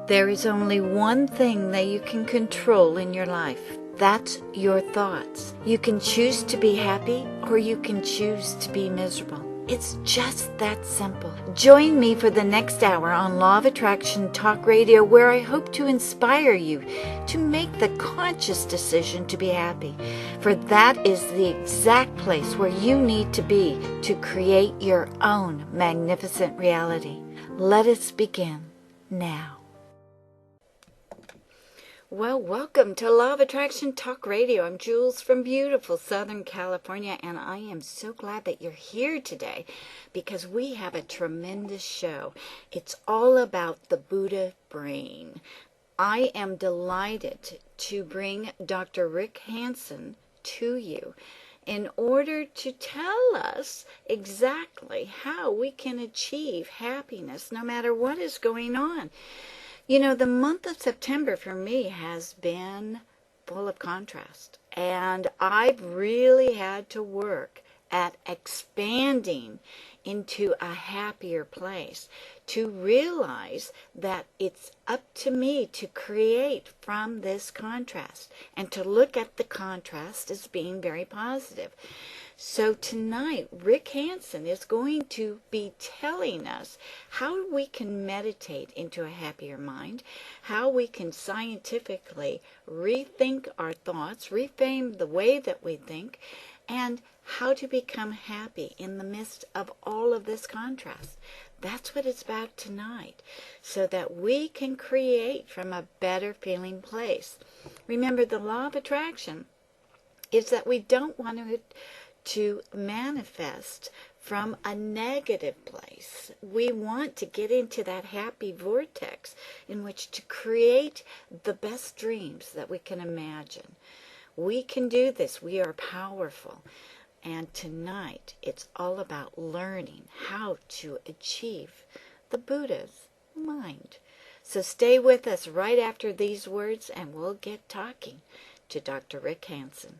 There is only one thing that you can control in your life. That's your thoughts. You can choose to be happy or you can choose to be miserable. It's just that simple. Join me for the next hour on Law of Attraction Talk Radio, where I hope to inspire you to make the conscious decision to be happy. For that is the exact place where you need to be to create your own magnificent reality. Let us begin now. Well, welcome to Law of Attraction Talk Radio. I'm Jules from beautiful Southern California, and I am so glad that you're here today because we have a tremendous show. It's all about the Buddha brain. I am delighted to bring Dr. Rick Hanson to you in order to tell us exactly how we can achieve happiness no matter what is going on. You know, the month of September for me has been full of contrast, and I've really had to work at expanding into a happier place to realize that it's up to me to create from this contrast and to look at the contrast as being very positive. So tonight, Rick Hanson is going to be telling us how we can meditate into a happier mind, how we can scientifically rethink our thoughts, reframe the way that we think, and how to become happy in the midst of all of this contrast. That's what it's about tonight, so that we can create from a better feeling place. Remember, the law of attraction is that we don't want to manifest from a negative place. We want to get into that happy vortex in which to create the best dreams that we can imagine. We can do this. We are powerful. And tonight, it's all about learning how to achieve the Buddha's mind. So stay with us right after these words, and we'll get talking to Dr. Rick Hanson.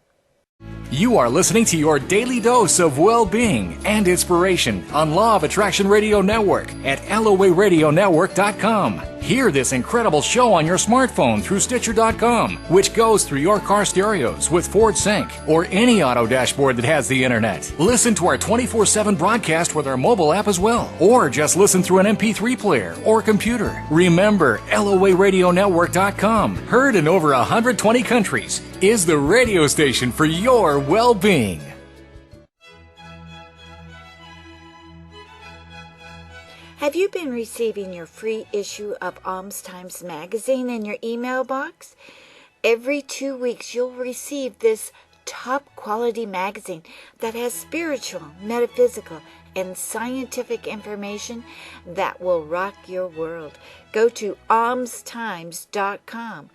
You are listening to your daily dose of well-being and inspiration on Law of Attraction Radio Network at LOARadionetwork.com. Hear this incredible show on your smartphone through Stitcher.com, which goes through your car stereos with Ford Sync or any auto dashboard that has the internet. Listen to our 24/7 broadcast with our mobile app as well, or just listen through an MP3 player or computer. Remember, LOARadionetwork.com, heard in over 120 countries, is the radio station for your well-being. Have you been receiving your free issue of Alms Times magazine in your email box? Every 2 weeks you'll receive this top quality magazine that has spiritual, metaphysical, and scientific information that will rock your world. Go to almstimes.com.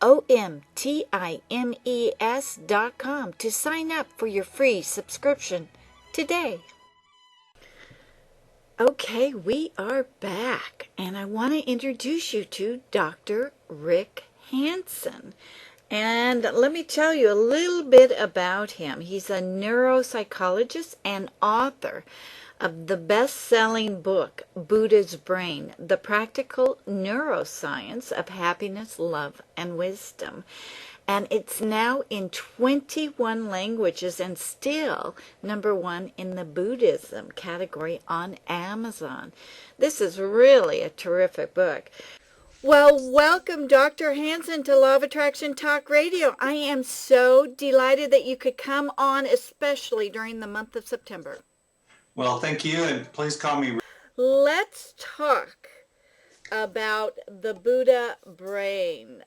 OMTIMES.com to sign up for your free subscription today. Okay, we are back, and I want to introduce you to Dr. Rick Hanson. And let me tell you a little bit about him. He's a neuropsychologist and author of the best-selling book, Buddha's Brain, The Practical Neuroscience of Happiness, Love, and Wisdom. And it's now in 21 languages and still #1 in the Buddhism category on Amazon. This is really a terrific book. Well, welcome, Dr. Hanson, to Law of Attraction Talk Radio. I am so delighted that you could come on, especially during the month of September. Well, thank you, and please call me. Let's talk about the Buddha brain.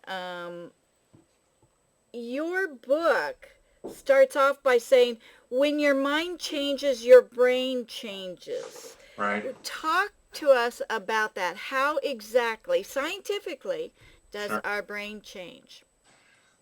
Your book starts off by saying, when your mind changes, your brain changes. Right. Talk to us about that. How exactly, scientifically, does our brain change?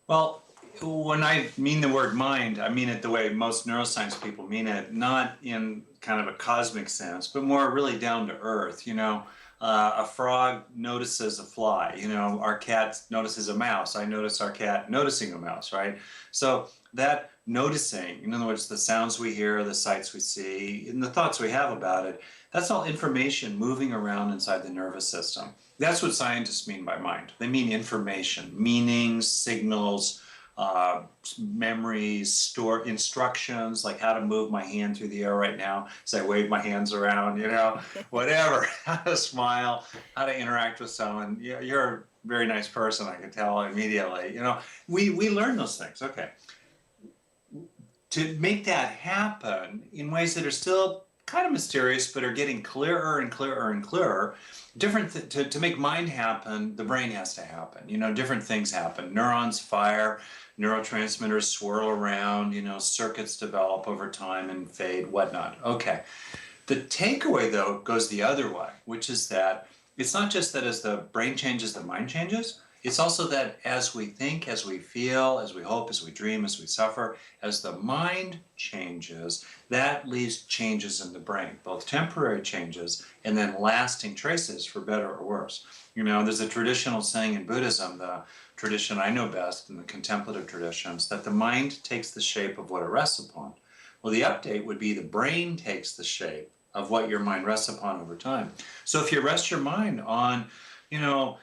Well, when I mean the word mind, I mean it the way most neuroscience people mean it, not in kind of a cosmic sense, but more really down to earth. You know, a frog notices a fly. You know, our cat notices a mouse. I notice our cat noticing a mouse, right? So that noticing, in other words, the sounds we hear, the sights we see, and the thoughts we have about it, that's all information moving around inside the nervous system. That's what scientists mean by mind. They mean information, meanings, signals, uh, memories, store instructions, like how to move my hand through the air right now as I wave my hands around, whatever, how to smile, how to interact with someone. You're a very nice person, I can tell immediately. We learn those things. Okay. To make that happen in ways that are still kind of mysterious, but are getting clearer and clearer and clearer. To make mind happen, the brain has to happen. Different things happen. Neurons fire, neurotransmitters swirl around, circuits develop over time and fade, whatnot. Okay. The takeaway, though, goes the other way, which is that it's not just that as the brain changes, the mind changes. It's also that as we think, as we feel, as we hope, as we dream, as we suffer, as the mind changes, that leaves changes in the brain, both temporary changes and then lasting traces for better or worse. There's a traditional saying in Buddhism, the tradition I know best in the contemplative traditions, that the mind takes the shape of what it rests upon. Well, the update would be the brain takes the shape of what your mind rests upon over time. So if you rest your mind on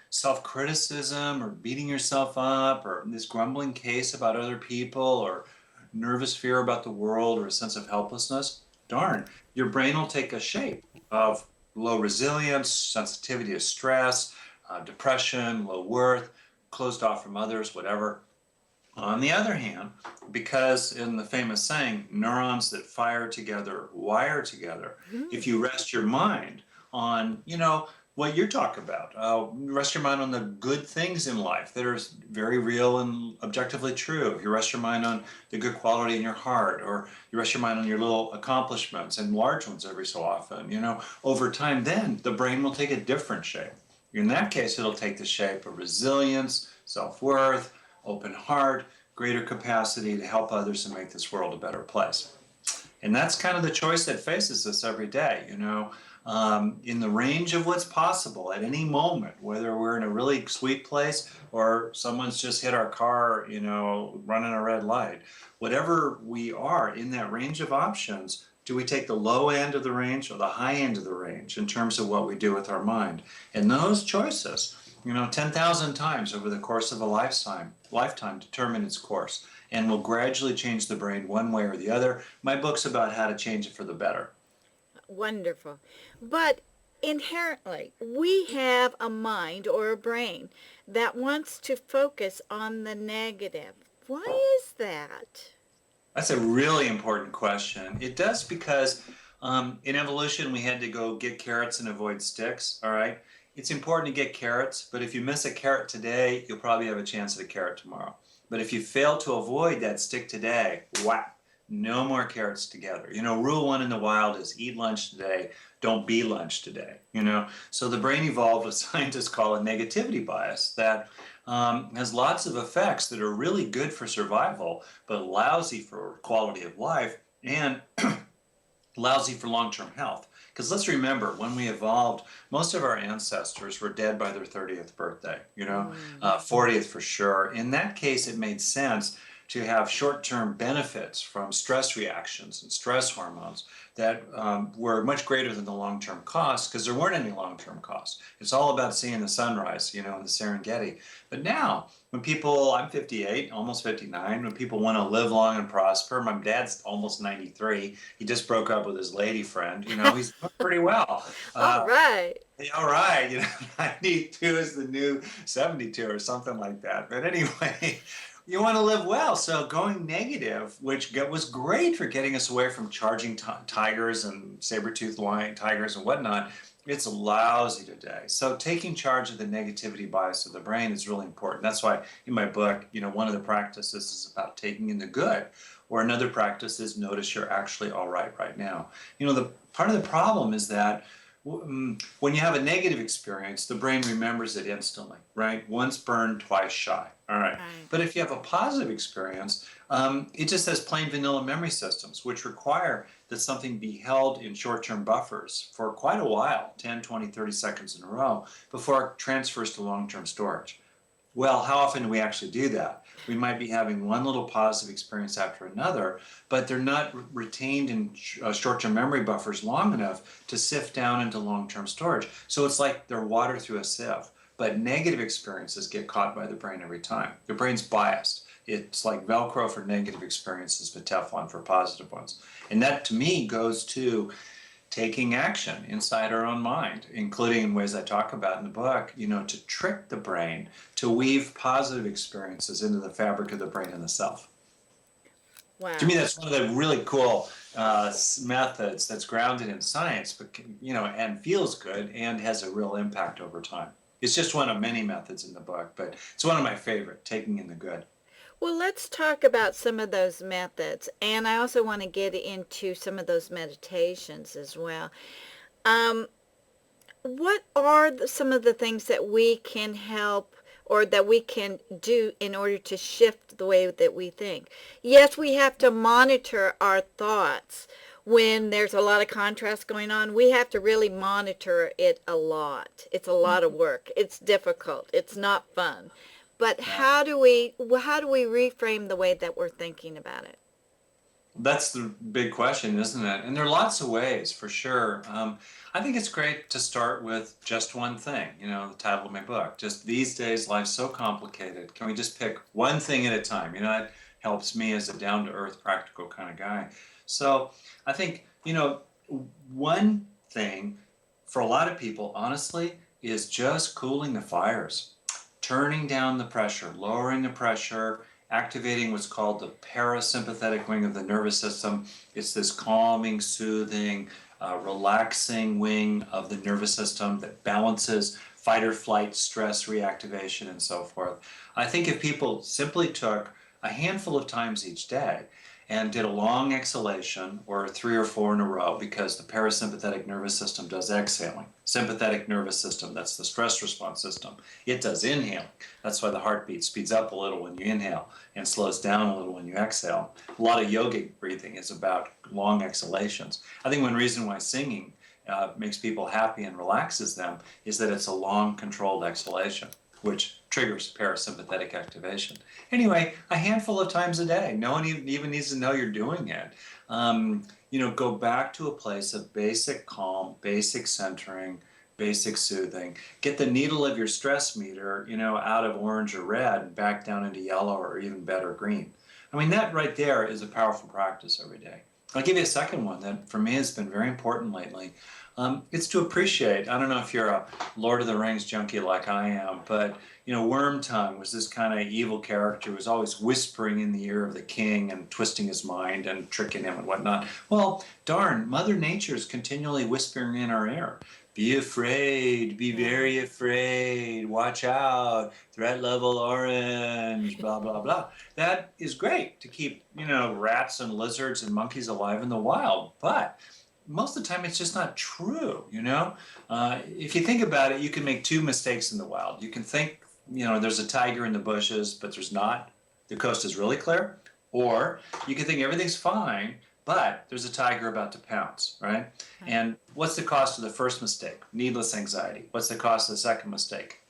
self-criticism or beating yourself up or this grumbling case about other people or nervous fear about the world or a sense of helplessness, darn, your brain will take a shape of low resilience, sensitivity to stress, depression, low worth, closed off from others, whatever. On the other hand, because in the famous saying, neurons that fire together wire together, if you rest your mind on, what you're talking about. Rest your mind on the good things in life that are very real and objectively true. If you rest your mind on the good quality in your heart, or you rest your mind on your little accomplishments and large ones every so often, over time, then the brain will take a different shape. In that case, it'll take the shape of resilience, self-worth, open heart, greater capacity to help others and make this world a better place. And that's kind of the choice that faces us every day, in the range of what's possible at any moment, whether we're in a really sweet place or someone's just hit our car, running a red light. Whatever we are in that range of options, do we take the low end of the range or the high end of the range in terms of what we do with our mind? And those choices, 10,000 times over the course of a lifetime determine its course and will gradually change the brain one way or the other. My book's about how to change it for the better. Wonderful. But inherently, we have a mind or a brain that wants to focus on the negative. Why is that? That's a really important question. It does because in evolution, we had to go get carrots and avoid sticks, all right? It's important to get carrots, but if you miss a carrot today, you'll probably have a chance at a carrot tomorrow. But if you fail to avoid that stick today, whap, no more carrots together. Rule 1 in the wild is eat lunch today, don't be lunch today. So the brain evolved what scientists call a negativity bias that has lots of effects that are really good for survival, but lousy for quality of life and lousy for long-term health. Because let's remember, when we evolved, most of our ancestors were dead by their 30th birthday, 40th for sure. In that case, it made sense to have short-term benefits from stress reactions and stress hormones that were much greater than the long-term costs, because there weren't any long-term costs. It's all about seeing the sunrise, in the Serengeti. But now, when people, I'm 58, almost 59, when people want to live long and prosper, my dad's almost 93. He just broke up with his lady friend. He's doing pretty well. All right. All right. 92 is the new 72 or something like that. But anyway, you want to live well. So going negative, which was great for getting us away from charging tigers and saber-toothed lion tigers and whatnot, it's lousy today. So taking charge of the negativity bias of the brain is really important. That's why in my book, one of the practices is about taking in the good, or another practice is notice you're actually all right now. The part of the problem is that when you have a negative experience, the brain remembers it instantly, right? Once burned, twice shy. All right. But if you have a positive experience, it just has plain vanilla memory systems, which require that something be held in short-term buffers for quite a while, 10, 20, 30 seconds in a row, before it transfers to long-term storage. Well, how often do we actually do that? We might be having one little positive experience after another, but they're not retained in short-term memory buffers long enough to sift down into long-term storage. So it's like they're water through a sieve, but negative experiences get caught by the brain every time. The brain's biased. It's like Velcro for negative experiences, but Teflon for positive ones. And that, to me, goes to taking action inside our own mind, including in ways I talk about in the book, to trick the brain, to weave positive experiences into the fabric of the brain and the self. Wow. To me, that's one of the really cool methods that's grounded in science, but and feels good and has a real impact over time. It's just one of many methods in the book, but it's one of my favorite, taking in the good. Well, let's talk about some of those methods, and I also want to get into some of those meditations as well. What are some of the things that we can help or that we can do in order to shift the way that we think? Yes, we have to monitor our thoughts. When there's a lot of contrast going on, we have to really monitor it a lot. It's a lot of work. It's difficult. It's not fun. But how do we reframe the way that we're thinking about it? That's the big question, isn't it? And there are lots of ways, for sure. I think it's great to start with just one thing, the title of my book. Just these days, life's so complicated. Can we just pick one thing at a time? That helps me as a down-to-earth, practical kind of guy. So I think, one thing for a lot of people, honestly, is just cooling the fires. Turning down the pressure, lowering the pressure, activating what's called the parasympathetic wing of the nervous system. It's this calming, soothing, relaxing wing of the nervous system that balances fight or flight, stress, reactivation, and so forth. I think if people simply took a handful of times each day and did a long exhalation, or 3 or 4 in a row, because the parasympathetic nervous system does exhaling. Sympathetic nervous system, that's the stress response system. It does inhaling. That's why the heartbeat speeds up a little when you inhale and slows down a little when you exhale. A lot of yogic breathing is about long exhalations. I think one reason why singing makes people happy and relaxes them is that it's a long, controlled exhalation, which triggers parasympathetic activation. Anyway, a handful of times a day. No one even needs to know you're doing it. Go back to a place of basic calm, basic centering, basic soothing. Get the needle of your stress meter, out of orange or red and back down into yellow or even better green. I mean, that right there is a powerful practice every day. I'll give you a second one that for me has been very important lately. It's to appreciate. I don't know if you're a Lord of the Rings junkie like I am, but Wormtongue was this kind of evil character who was always whispering in the ear of the king and twisting his mind and tricking him and whatnot. Well, darn, Mother Nature is continually whispering in our ear. Be afraid, be very afraid, watch out, threat level orange, blah, blah, blah. That is great to keep, rats and lizards and monkeys alive in the wild, but most of the time it's just not true, If you think about it, you can make 2 mistakes in the wild. You can think, there's a tiger in the bushes, but there's not. The coast is really clear. Or you can think everything's fine, but there's a tiger about to pounce, right? And what's the cost of the first mistake? Needless anxiety. What's the cost of the second mistake?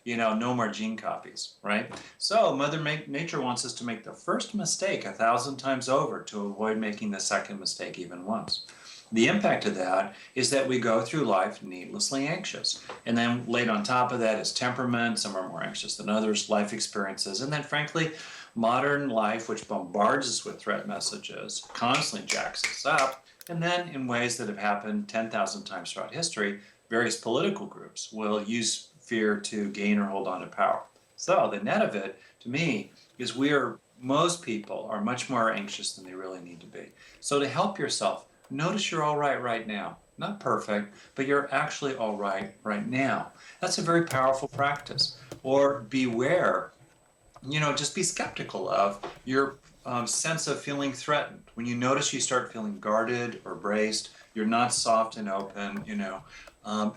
No more gene copies, right? So Mother Nature wants us to make the first mistake 1,000 times over to avoid making the second mistake even once. The impact of that is that we go through life needlessly anxious. And then laid on top of that is temperament. Some are more anxious than others, life experiences. And then frankly, modern life, which bombards us with threat messages, constantly jacks us up. And then in ways that have happened 10,000 times throughout history, various political groups will use fear to gain or hold on to power. So the net of it, to me, is most people are much more anxious than they really need to be. So to help yourself, notice you're all right now. Not perfect, but you're actually all right now. That's a very powerful practice. Or beware, just be skeptical of your sense of feeling threatened. When you notice you start feeling guarded or braced, you're not soft and open,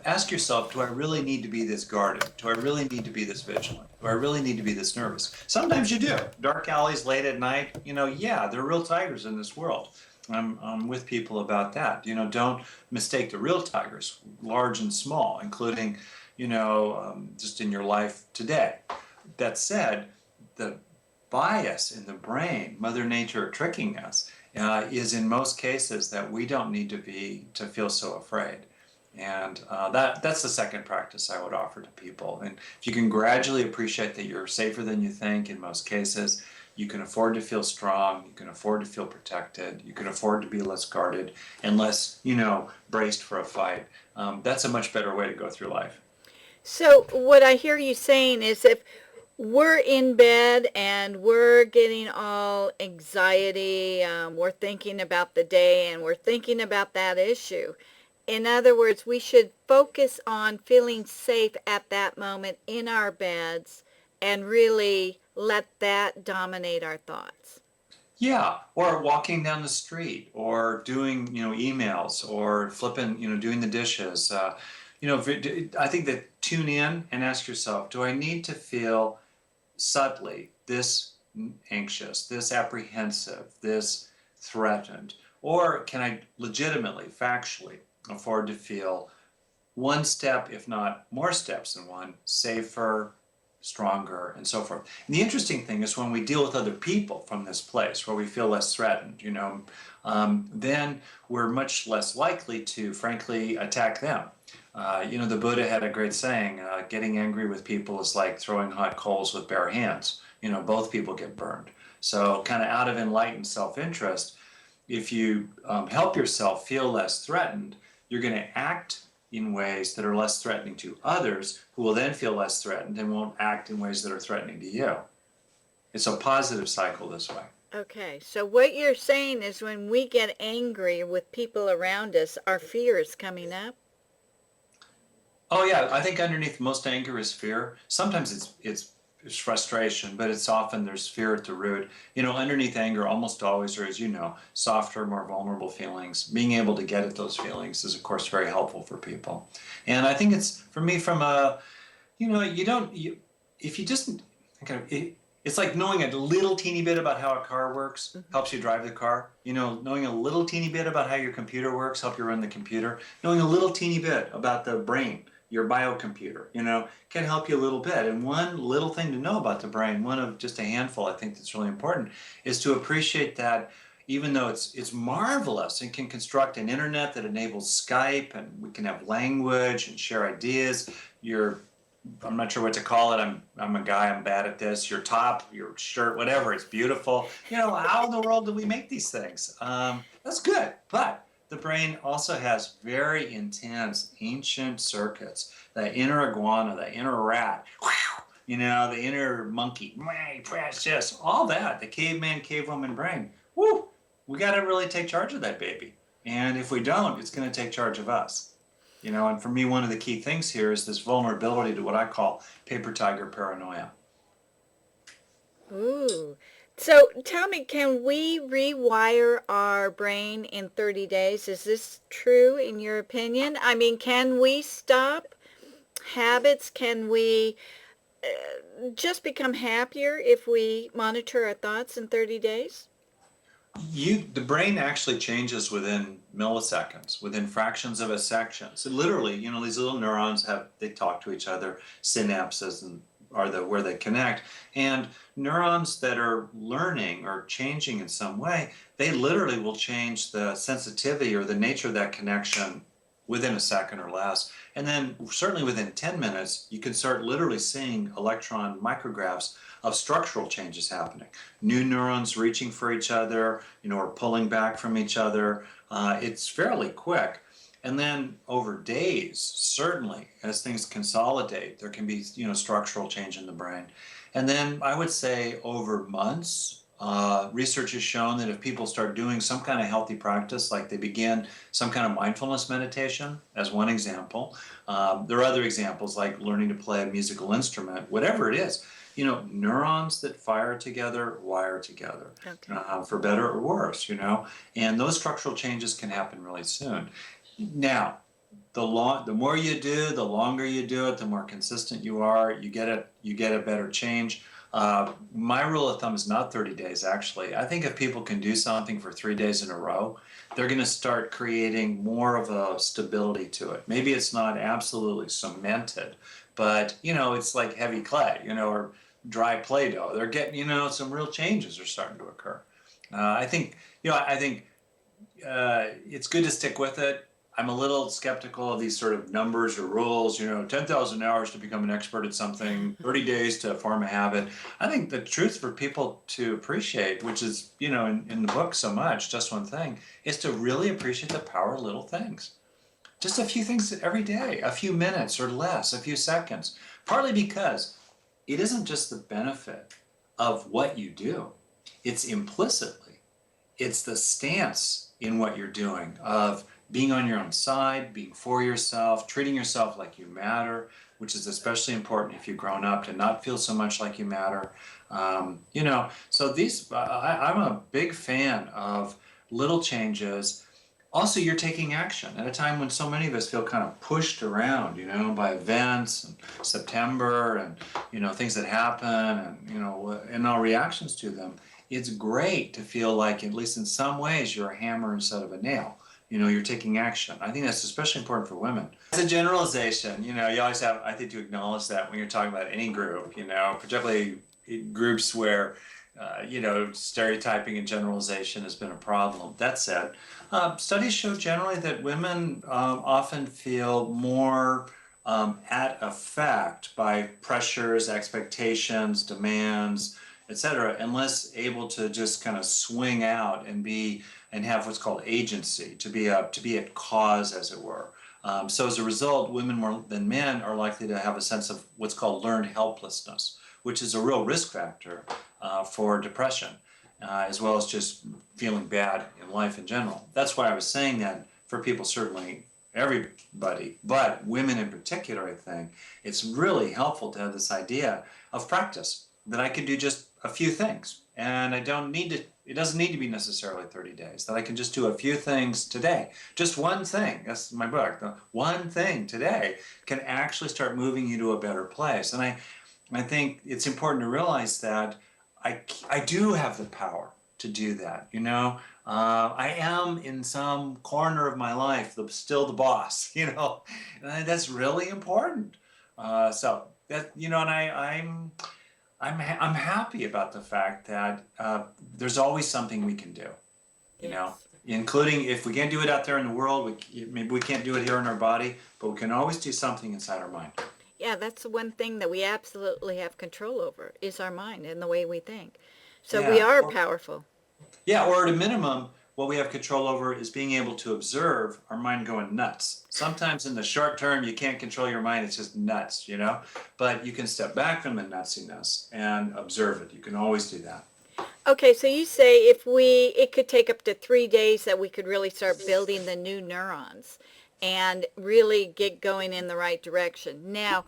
ask yourself, do I really need to be this guarded? Do I really need to be this vigilant? Do I really need to be this nervous? Sometimes you do. Dark alleys late at night, yeah, there are real tigers in this world. I'm with people about that. Don't mistake the real tigers, large and small, including, just in your life today. that said, the bias in the brain, Mother Nature tricking us, is in most cases that we don't need to feel so afraid. And that's the second practice I would offer to people. And if you can gradually appreciate that you're safer than you think in most cases, you can afford to feel strong, you can afford to feel protected, you can afford to be less guarded and less, braced for a fight. That's a much better way to go through life. So what I hear you saying is if we're in bed and we're getting all anxiety, we're thinking about the day and we're thinking about that issue. In other words, we should focus on feeling safe at that moment in our beds and really let that dominate our thoughts. Yeah, or walking down the street, or doing, emails, or flipping, doing the dishes. I think that tune in and ask yourself, do I need to feel subtly this anxious, this apprehensive, this threatened? Or can I legitimately, factually afford to feel one step, if not more steps than one, safer, stronger, and so forth? And the interesting thing is when we deal with other people from this place where we feel less threatened, then we're much less likely to, frankly, attack them. The Buddha had a great saying, getting angry with people is like throwing hot coals with bare hands. Both people get burned. So kind of out of enlightened self-interest, if you help yourself feel less threatened, you're going to act in ways that are less threatening to others, who will then feel less threatened and won't act in ways that are threatening to you. It's a positive cycle this way. Okay, so what you're saying is when we get angry with people around us, our fear is coming up? Oh yeah, I think underneath most anger is fear. Sometimes it's frustration, but it's often there's fear at the root. Underneath anger almost always are, as you know, softer, more vulnerable feelings. Being able to get at those feelings is, of course, very helpful for people. And I think it's, for me, from a, if you just, it's like knowing a little teeny bit about how a car works helps you drive the car. Knowing a little teeny bit about how your computer works helps you run the computer. Knowing a little teeny bit about the brain, your biocomputer, can help you a little bit. And one little thing to know about the brain, one of just a handful I think that's really important, is to appreciate that even though it's marvelous and can construct an internet that enables Skype and we can have language and share ideas, I'm not sure what to call it. I'm a guy, I'm bad at this. Your top, your shirt, whatever, it's beautiful. How in the world do we make these things? That's good, but the brain also has very intense ancient circuits. The inner iguana, the inner rat, the inner monkey, precious, all that, the caveman, cavewoman brain. Woo! We got to really take charge of that baby. And if we don't, it's going to take charge of us. And for me, one of the key things here is this vulnerability to what I call paper tiger paranoia. Ooh. So tell me, can we rewire our brain in 30 days? Is this true in your opinion? I mean, can we stop habits? Can we just become happier if we monitor our thoughts in 30 days? The brain actually changes within milliseconds, within fractions of a second. So literally, these little neurons they talk to each other, synapses are where they connect. And neurons that are learning or changing in some way, they literally will change the sensitivity or the nature of that connection within a second or less. And then certainly within 10 minutes, you can start literally seeing electron micrographs of structural changes happening. New neurons reaching for each other, or pulling back from each other. It's fairly quick. And then over days, certainly, as things consolidate, there can be, structural change in the brain. And then I would say over months, research has shown that if people start doing some kind of healthy practice, like they begin some kind of mindfulness meditation, as one example, there are other examples like learning to play a musical instrument, whatever it is, neurons that fire together, wire together, okay. For better or worse, and those structural changes can happen really soon. Now, the more you do, the longer you do it, the more consistent you are, you get a better change. My rule of thumb is not 30 days, actually. I think if people can do something for 3 days in a row, they're going to start creating more of a stability to it. Maybe it's not absolutely cemented, but, it's like heavy clay, or dry Play-Doh. They're getting, some real changes are starting to occur. I think it's good to stick with it. I'm a little skeptical of these sort of numbers or rules, 10,000 hours to become an expert at something, 30 days to form a habit. I think the truth for people to appreciate, which is, in the book so much, Just One Thing, is to really appreciate the power of little things. Just a few things every day, a few minutes or less, a few seconds. Partly because it isn't just the benefit of what you do, it's implicitly, it's the stance in what you're doing of being on your own side, being for yourself, treating yourself like you matter, which is especially important if you've grown up to not feel so much like you matter. So I'm a big fan of little changes. Also, you're taking action at a time when so many of us feel kind of pushed around, by events and September and, things that happen and our reactions to them. It's great to feel like, at least in some ways, you're a hammer instead of a nail. You're taking action. I think that's especially important for women. As a generalization, you always have, I think, to acknowledge that when you're talking about any group, particularly groups where, stereotyping and generalization has been a problem. That said, studies show generally that women often feel more at effect by pressures, expectations, demands, etc., and less able to just kind of swing out and have what's called agency, to be at cause, as it were. So as a result, women more than men are likely to have a sense of what's called learned helplessness, which is a real risk factor for depression, as well as just feeling bad in life in general. That's why I was saying that for people, certainly everybody, but women in particular, I think it's really helpful to have this idea of practice, that I can do just a few things, and it doesn't need to be necessarily 30 days, that I can just do a few things today. Just one thing, that's my book, the one thing today can actually start moving you to a better place. And I think it's important to realize that I do have the power to do that, I am in some corner of my life still the boss, and that's really important. So that, and I'm happy about the fact that there's always something we can do, including if we can't do it out there in the world, maybe we can't do it here in our body, but we can always do something inside our mind. Yeah, that's the one thing that we absolutely have control over, is our mind and the way we think. So we are powerful. Yeah, or at a minimum, what we have control over is being able to observe our mind going nuts. Sometimes in the short term, you can't control your mind, it's just nuts, but you can step back from the nutsiness and observe it. You can always do that. Okay, so you say it could take up to 3 days that we could really start building the new neurons and really get going in the right direction. Now,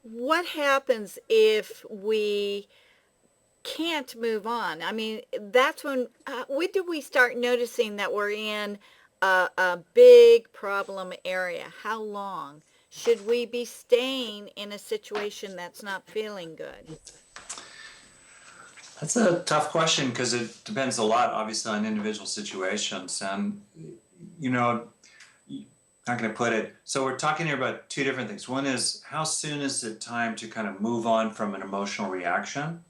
what happens if we can't move on? I mean, that's when do we start noticing that we're in a big problem area? How long should we be staying in a situation that's not feeling good? That's a tough question because it depends a lot, obviously, on individual situations. And, how can I put it? So we're talking here about two different things. One is, how soon is it time to kind of move on from an emotional reaction?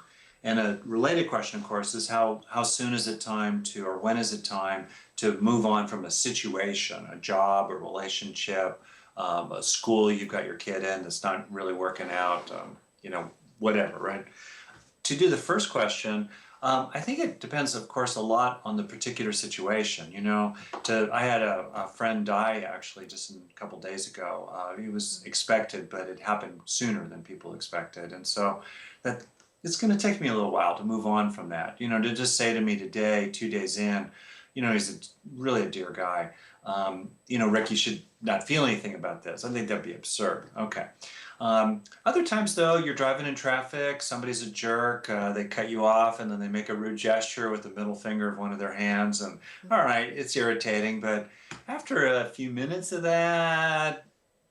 And a related question, of course, is how soon is it time to, or when is it time to move on from a situation, a job, a relationship, a school you've got your kid in that's not really working out, whatever, right? To do the first question, I think it depends, of course, a lot on the particular situation. I had a friend die actually just a couple days ago. He was expected, but it happened sooner than people expected, and so that it's going to take me a little while to move on from that. To just say to me today, 2 days in, he's really a dear guy. Rick, you should not feel anything about this. I think that'd be absurd. Okay. Other times, though, you're driving in traffic, somebody's a jerk, they cut you off, and then they make a rude gesture with the middle finger of one of their hands, and all right, it's irritating, but after a few minutes of that,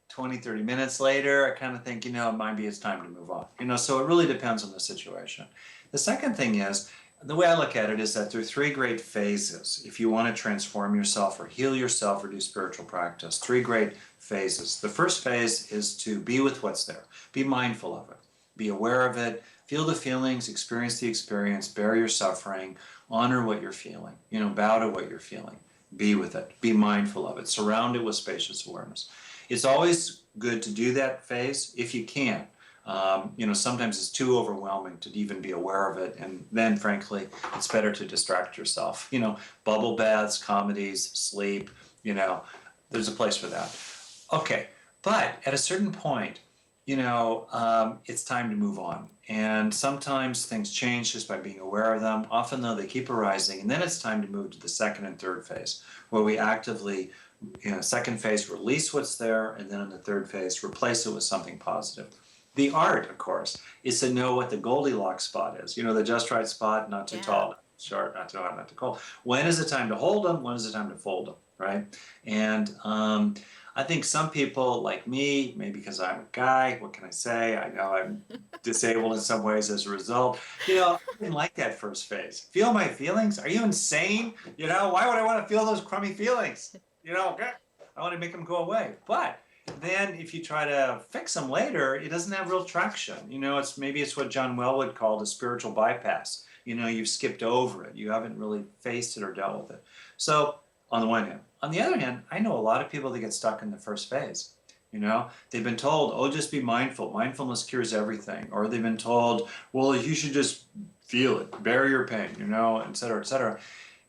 20, 30 minutes later, I kind of think, maybe it's time to move on. So it really depends on the situation. The second thing is, the way I look at it is that there are 3 great phases if you want to transform yourself or heal yourself or do spiritual practice. 3 great phases. The first phase is to be with what's there. Be mindful of it. be aware of it, feel the feelings, experience the experience, bear your suffering, honor what you're feeling, bow to what you're feeling, be with it, be mindful of it, surround it with spacious awareness. It's always good to do that phase if you can. Sometimes it's too overwhelming to even be aware of it, and then frankly it's better to distract yourself. Bubble baths, comedies, sleep, there's a place for that. Okay, but at a certain point, it's time to move on, and sometimes things change just by being aware of them, often though they keep arising, and then it's time to move to the second and third phase, where we actively, second phase, release what's there, and then in the third phase replace it with something positive. The art, of course, is to know what the Goldilocks spot is. The just right spot, not too tall, not too short, not too hot, not too cold. When is it time to hold them? When is it time to fold them, right? And I think some people like me, maybe because I'm a guy, what can I say? I know I'm disabled in some ways as a result. I didn't like that first phase. Feel my feelings? Are you insane? Why would I want to feel those crummy feelings? I want to make them go away. But then if you try to fix them later, it doesn't have real traction. It's what John Welwood called a spiritual bypass. You've skipped over it. You haven't really faced it or dealt with it. So on the one hand. On the other hand, I know a lot of people that get stuck in the first phase. They've been told, oh, just be mindful. Mindfulness cures everything. Or they've been told, well, you should just feel it, bear your pain, et cetera, et cetera.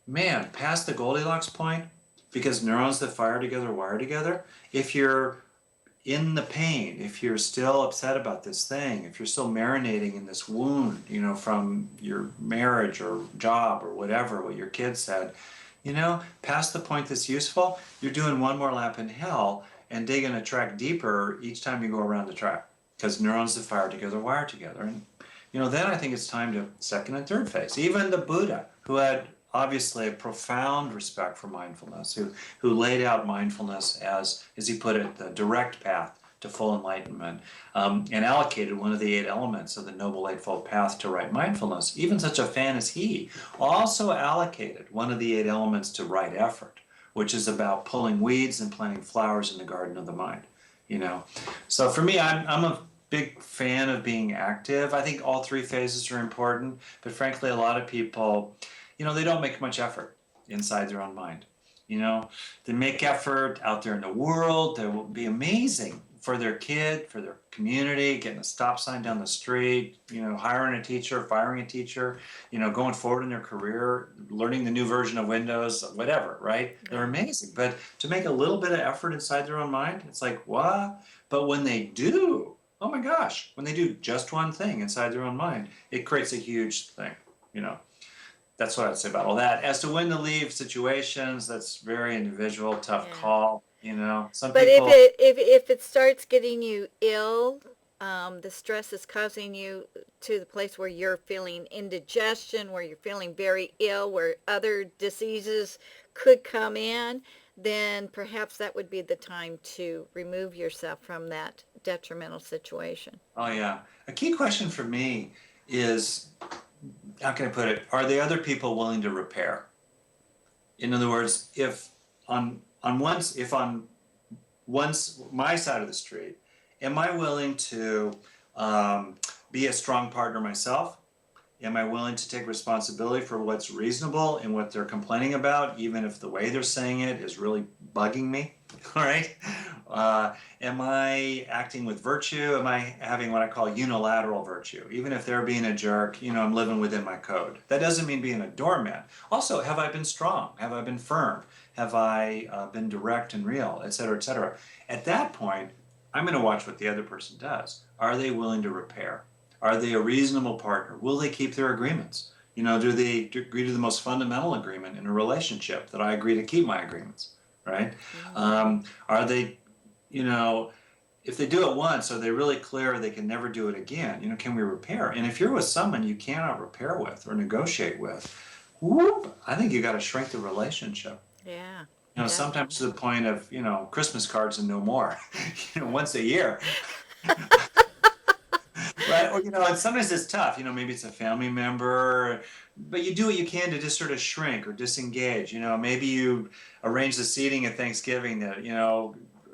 Man, past the Goldilocks point, because neurons that fire together wire together, if you're in the pain, if you're still upset about this thing, if you're still marinating in this wound, from your marriage or job or whatever, what your kids said, past the point that's useful, you're doing one more lap in hell and digging a track deeper each time you go around the track, because neurons that fire together wire together. And, then I think it's time to second and third phase. Even the Buddha, who had obviously a profound respect for mindfulness, who laid out mindfulness as he put it, the direct path to full enlightenment, and allocated one of the 8 elements of the Noble Eightfold Path to right mindfulness. Even such a fan as he also allocated one of the 8 elements to right effort, which is about pulling weeds and planting flowers in the garden of the mind. So for me, I'm a big fan of being active. I think all 3 phases are important, but frankly, a lot of people, they don't make much effort inside their own mind. They make effort out there in the world. They will be amazing for their kid, for their community, getting a stop sign down the street, hiring a teacher, firing a teacher, going forward in their career, learning the new version of Windows, whatever, right? They're amazing. But to make a little bit of effort inside their own mind, it's like, what? But when they do, oh my gosh, when they do just one thing inside their own mind, it creates a huge thing, That's what I'd say about all that. As to when to leave situations, that's very individual, tough call. Some but people. if it starts getting you ill, the stress is causing you to the place where you're feeling indigestion, where you're feeling very ill, where other diseases could come in, then perhaps that would be the time to remove yourself from that detrimental situation. Oh yeah, a key question for me is, how can I put it? Are the other people willing to repair? In other words, if on my side of the street, am I willing to be a strong partner myself? Am I willing to take responsibility for what's reasonable and what they're complaining about, even if the way they're saying it is really bugging me? All right. Am I acting with virtue? Am I having what I call unilateral virtue? Even if they're being a jerk, I'm living within my code. That doesn't mean being a doormat. Also, have I been strong? Have I been firm? Have I been direct and real, et cetera, et cetera? At that point, I'm going to watch what the other person does. Are they willing to repair? Are they a reasonable partner? Will they keep their agreements? Do they agree to the most fundamental agreement in a relationship, that I agree to keep my agreements, right? Are they, if they do it once, are they really clear they can never do it again? Can we repair? And if you're with someone you cannot repair with or negotiate with, I think you got to shrink the relationship. Yeah. Sometimes to the point of, Christmas cards and no more, once a year. Right? Or, and sometimes it's tough, maybe it's a family member, but you do what you can to just sort of shrink or disengage. Maybe you arrange the seating at Thanksgiving that,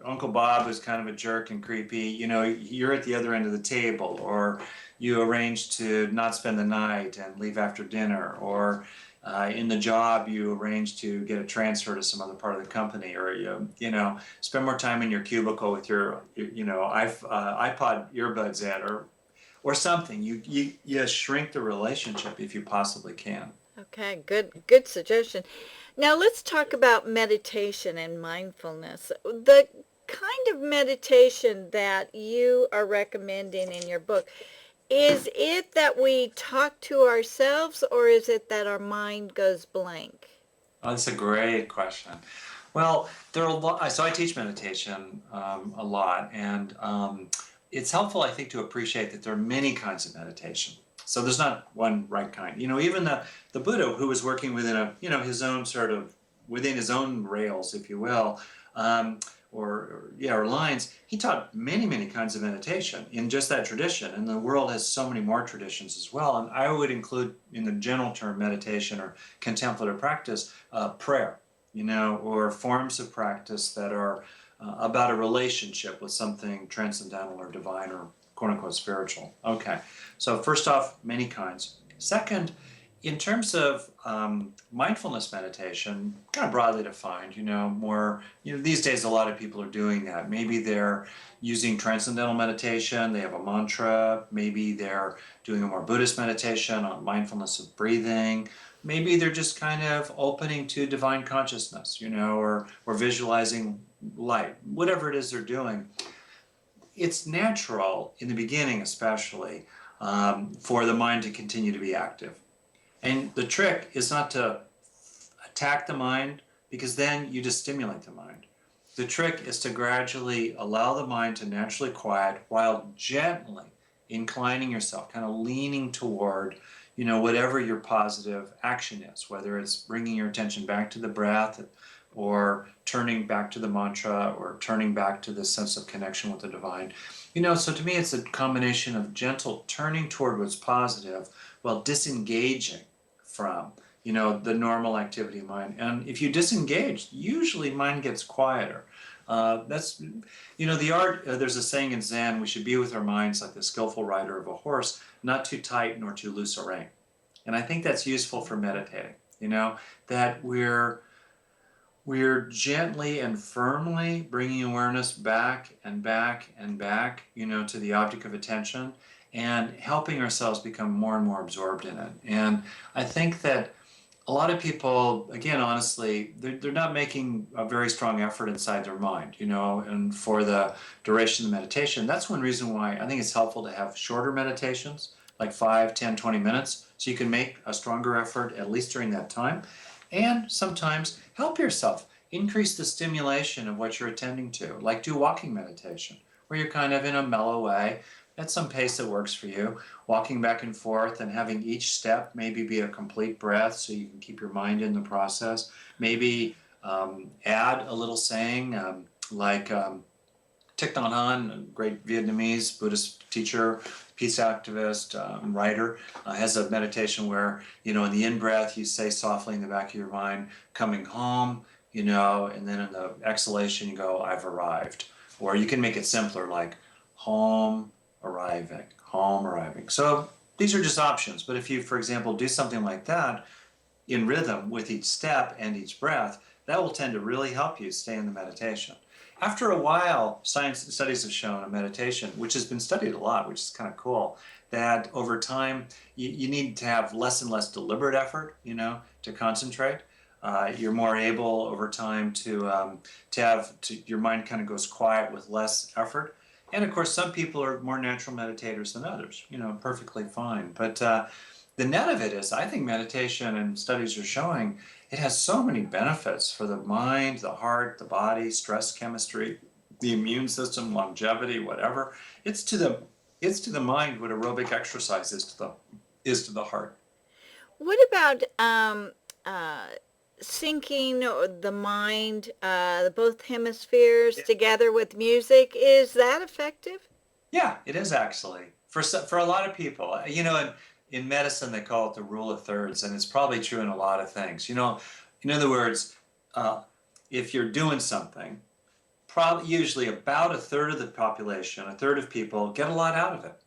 Uncle Bob who's kind of a jerk and creepy, you're at the other end of the table, or you arrange to not spend the night and leave after dinner, or in the job you arrange to get a transfer to some other part of the company, or spend more time in your cubicle with your iPod earbuds in, or something. You shrink the relationship if you possibly can. Okay, good suggestion. Now let's talk about meditation and mindfulness. The kind of meditation that you are recommending in your book, is it that we talk to ourselves, or is it that our mind goes blank? Oh, that's a great question. Well, there are a lot. So I teach meditation a lot, and it's helpful, I think, to appreciate that there are many kinds of meditation. So there's not one right kind. Even the Buddha, who was working within his own sort of, within his own rails, if you will, or lines, he taught many, many kinds of meditation in just that tradition. And the world has so many more traditions as well. And I would include, in the general term, meditation or contemplative practice, prayer, or forms of practice that are about a relationship with something transcendental or divine or quote unquote spiritual. Okay, so first off, many kinds. Second, in terms of mindfulness meditation, kind of broadly defined, these days a lot of people are doing that. Maybe they're using transcendental meditation, they have a mantra, maybe they're doing a more Buddhist meditation on mindfulness of breathing, maybe they're just kind of opening to divine consciousness, or visualizing light, whatever it is they're doing. It's natural, in the beginning especially, for the mind to continue to be active. And the trick is not to attack the mind, because then you just stimulate the mind. The trick is to gradually allow the mind to naturally quiet while gently inclining yourself, kind of leaning toward, whatever your positive action is, whether it's bringing your attention back to the breath, or turning back to the mantra, or turning back to this sense of connection with the divine. So to me, it's a combination of gentle turning toward what's positive while disengaging from, the normal activity of mind. And if you disengage, usually mind gets quieter. That's, the art, there's a saying in Zen, we should be with our minds like the skillful rider of a horse, not too tight nor too loose a rein. And I think that's useful for meditating, that we're gently and firmly bringing awareness back and back and back, to the object of attention, and helping ourselves become more and more absorbed in it. And I think that a lot of people, again, honestly, they're not making a very strong effort inside their mind, and for the duration of the meditation. That's one reason why I think it's helpful to have shorter meditations, like 5, 10, 20 minutes, so you can make a stronger effort, at least during that time. And sometimes help yourself increase the stimulation of what you're attending to, like do walking meditation, where you're kind of in a mellow way, at some pace that works for you, walking back and forth and having each step maybe be a complete breath so you can keep your mind in the process. Maybe add a little saying like Thich Nhat Hanh, a great Vietnamese Buddhist teacher, peace activist, writer, has a meditation where, in the in-breath you say softly in the back of your mind, coming home, and then in the exhalation you go, I've arrived. Or you can make it simpler, like home, arriving, home, arriving. So these are just options. But if you, for example, do something like that in rhythm with each step and each breath, that will tend to really help you stay in the meditation. After a while, science studies have shown a meditation, which has been studied a lot, which is kind of cool, that over time you need to have less and less deliberate effort, to concentrate. You're more able over time to your mind kind of goes quiet with less effort. And of course, some people are more natural meditators than others, perfectly fine. But the net of it is, I think meditation, and studies are showing, it has so many benefits for the mind, the heart, the body, stress chemistry, the immune system, longevity, whatever. It's to the mind what aerobic exercise is to the heart. What about syncing the mind, both hemispheres together with music? Is that effective? Yeah, it is actually. For a lot of people, in medicine they call it the rule of thirds, and it's probably true in a lot of things. In other words, if you're doing something, probably usually about a third of the population, a third of people get a lot out of it.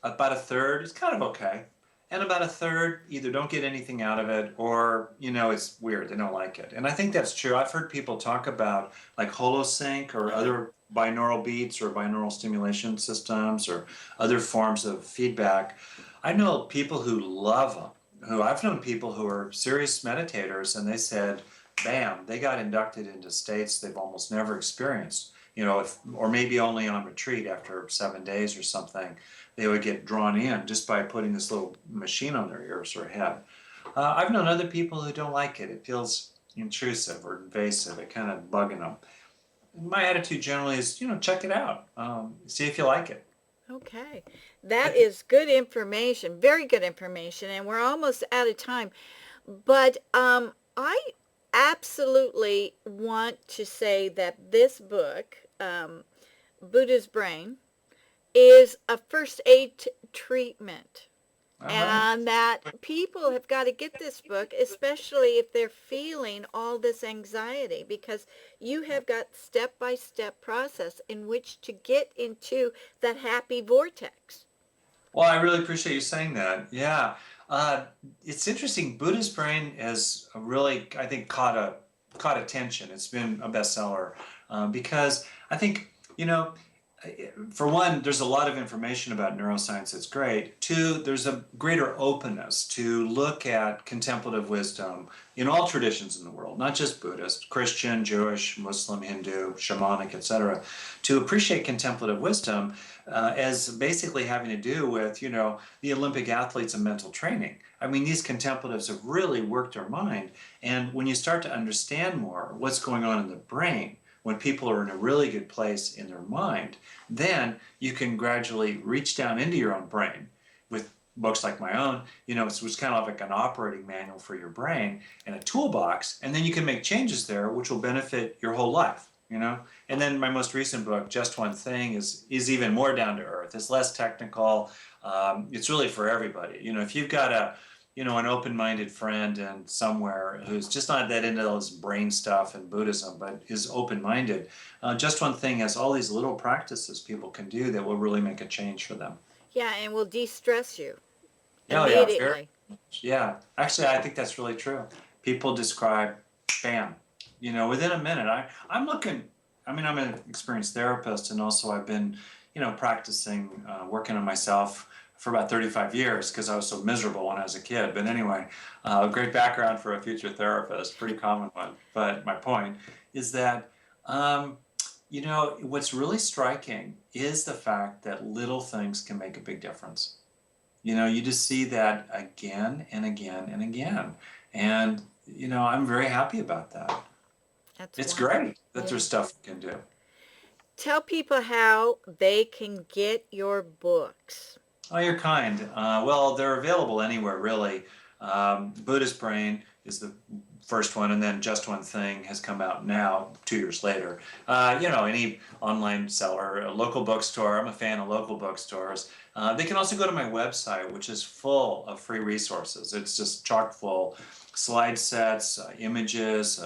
About a third is kind of okay. And about a third either don't get anything out of it or, it's weird. They don't like it. And I think that's true. I've heard people talk about like holosync or other binaural beats or binaural stimulation systems or other forms of feedback. I know people who love them, I've known people who are serious meditators, and they said, bam, they got inducted into states they've almost never experienced, or maybe only on retreat after 7 days or something. They would get drawn in just by putting this little machine on their ears or head. I've known other people who don't like it. It feels intrusive or invasive. It kind of bugging them. My attitude generally is, check it out. See if you like it. Okay. That is good information, very good information, and we're almost out of time. But I absolutely want to say that this book, Buddha's Brain, is a first aid treatment. And that people have got to get this book, especially if they're feeling all this anxiety, because you have got step-by-step process in which to get into that happy vortex. Well, I really appreciate you saying that. Yeah. It's interesting. Buddha's Brain has really, I think, caught attention. It's been a bestseller because I think, for one, there's a lot of information about neuroscience that's great. Two, there's a greater openness to look at contemplative wisdom in all traditions in the world, not just Buddhist, Christian, Jewish, Muslim, Hindu, shamanic, etc., to appreciate contemplative wisdom as basically having to do with, the Olympic athletes and mental training. I mean, these contemplatives have really worked their mind. And when you start to understand more what's going on in the brain, when people are in a really good place in their mind, then you can gradually reach down into your own brain with books like my own. It's kind of like an operating manual for your brain and a toolbox, and then you can make changes there which will benefit your whole life, And then my most recent book, Just One Thing, is even more down to earth. It's less technical. It's really for everybody. If you've got an open-minded friend and somewhere who's just not that into all this brain stuff and Buddhism, but is open-minded, Just One Thing has all these little practices people can do that will really make a change for them. Yeah, and will de-stress you immediately. Yeah. Actually, I think that's really true. People describe, bam, within a minute. I'm an experienced therapist, and also I've been, practicing, working on myself for about 35 years because I was so miserable when I was a kid. But anyway, a great background for a future therapist, pretty common one. But my point is that, what's really striking is the fact that little things can make a big difference. You just see that again and again and again. And, I'm very happy about that. It's great that there's stuff you can do. Tell people how they can get your books. Oh, you're kind. Well, they're available anywhere, really. Buddha's Brain is the first one, and then Just One Thing has come out now, 2 years later. Any online seller, a local bookstore. I'm a fan of local bookstores. They can also go to my website, which is full of free resources. It's just chock full. Slide sets, images,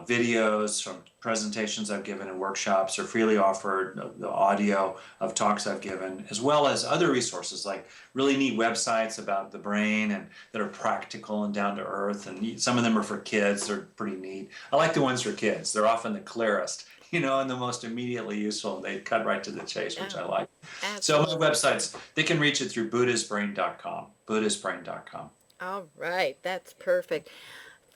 videos from presentations I've given and workshops are freely offered, the audio of talks I've given, as well as other resources like really neat websites about the brain and that are practical and down to earth. And some of them are for kids. They're pretty neat. I like the ones for kids. They're often the clearest, and the most immediately useful. They cut right to the chase, which I like. Absolutely. So my websites, they can reach it through buddhisbrain.com, buddhisbrain.com. All right. That's perfect.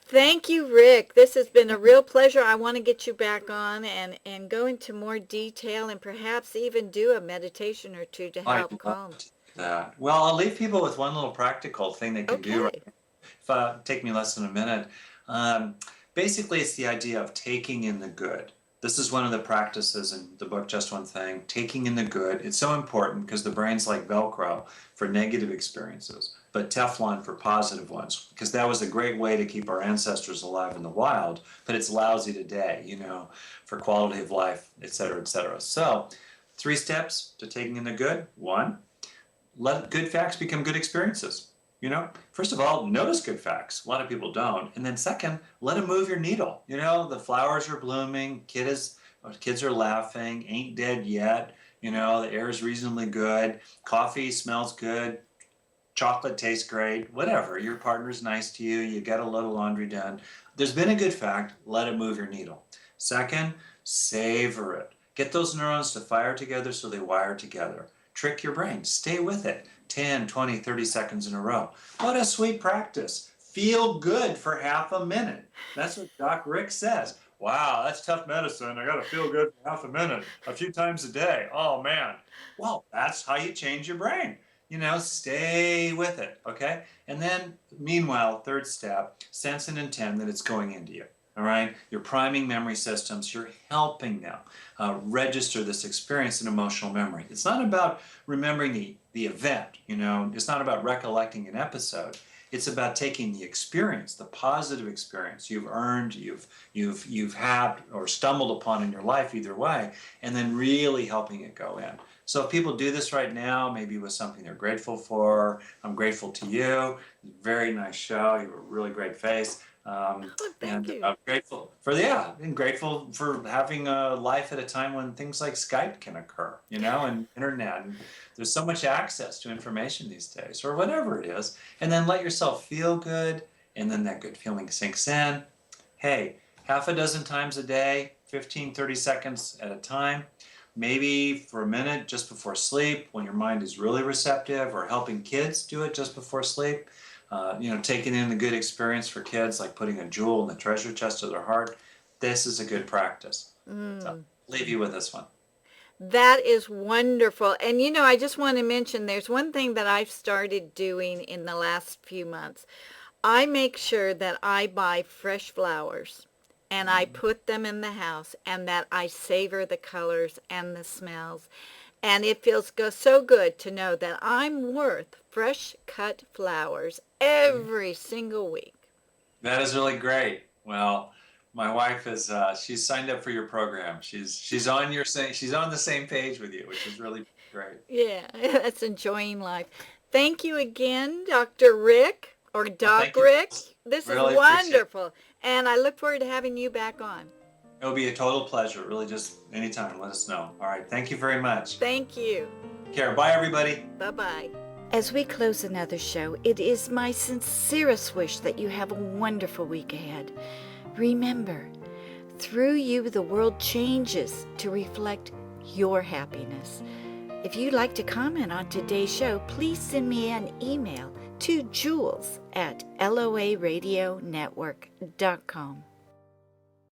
Thank you, Rick. This has been a real pleasure. I want to get you back on and go into more detail and perhaps even do a meditation or two to help calm. Well, I'll leave people with one little practical thing they can do. If take me less than a minute. Basically, it's the idea of taking in the good. This is one of the practices in the book, Just One Thing, taking in the good. It's so important because the brain's like Velcro for negative experiences, but Teflon for positive ones, because that was a great way to keep our ancestors alive in the wild, but it's lousy today, for quality of life, et cetera, et cetera. So 3 steps to taking in the good. 1, let good facts become good experiences. First of all, notice good facts. A lot of people don't. And then second, let them move your needle. The flowers are blooming, kid is Kids are laughing, ain't dead yet. The air is reasonably good. Coffee smells good. Chocolate tastes great. Whatever. Your partner's nice to you. You get a little laundry done. There's been a good fact. Let it move your needle. Second, savor it. Get those neurons to fire together so they wire together. Trick your brain. Stay with it. 10, 20, 30 seconds in a row. What a sweet practice. Feel good for half a minute. That's what Doc Rick says. Wow, that's tough medicine. I got to feel good for half a minute, a few times a day. Oh, man. Well, that's how you change your brain. Stay with it, okay? And then, meanwhile, third step, sense and intend that it's going into you, all right? You're priming memory systems. You're helping them register this experience in emotional memory. It's not about remembering the event, It's not about recollecting an episode. It's about taking the experience, the positive experience you've earned, you've had or stumbled upon in your life either way, and then really helping it go in. So if people do this right now, maybe with something they're grateful for, I'm grateful to you. Very nice show. You have a really great face. Thank you. I'm grateful and grateful for having a life at a time when things like Skype can occur, and internet. And there's so much access to information these days, or whatever it is. And then let yourself feel good, and then that good feeling sinks in. Hey, half a dozen times a day, 15, 30 seconds at a time. Maybe for a minute just before sleep when your mind is really receptive, or helping kids do it just before sleep. Taking in the good experience for kids, like putting a jewel in the treasure chest of their heart. This is a good practice. So leave you with this one. That is wonderful. And, I just want to mention there's one thing that I've started doing in the last few months. I make sure that I buy fresh flowers and I put them in the house, and that I savor the colors and the smells. And it feels so good to know that I'm worth fresh cut flowers every single week. That is really great. Well, my wife is she's signed up for your program. She's on the same page with you, which is really great. Yeah, that's enjoying life. Thank you again, Dr. Rick, or Doc Rick. This really is wonderful. And I look forward to having you back on. It'll be a total pleasure. Really, just anytime. Let us know. All right. Thank you very much. Thank you. Take care. Bye, everybody. Bye-bye. As we close another show, it is my sincerest wish that you have a wonderful week ahead. Remember, through you, the world changes to reflect your happiness. If you'd like to comment on today's show, please send me an email to jules@loaradionetwork.com.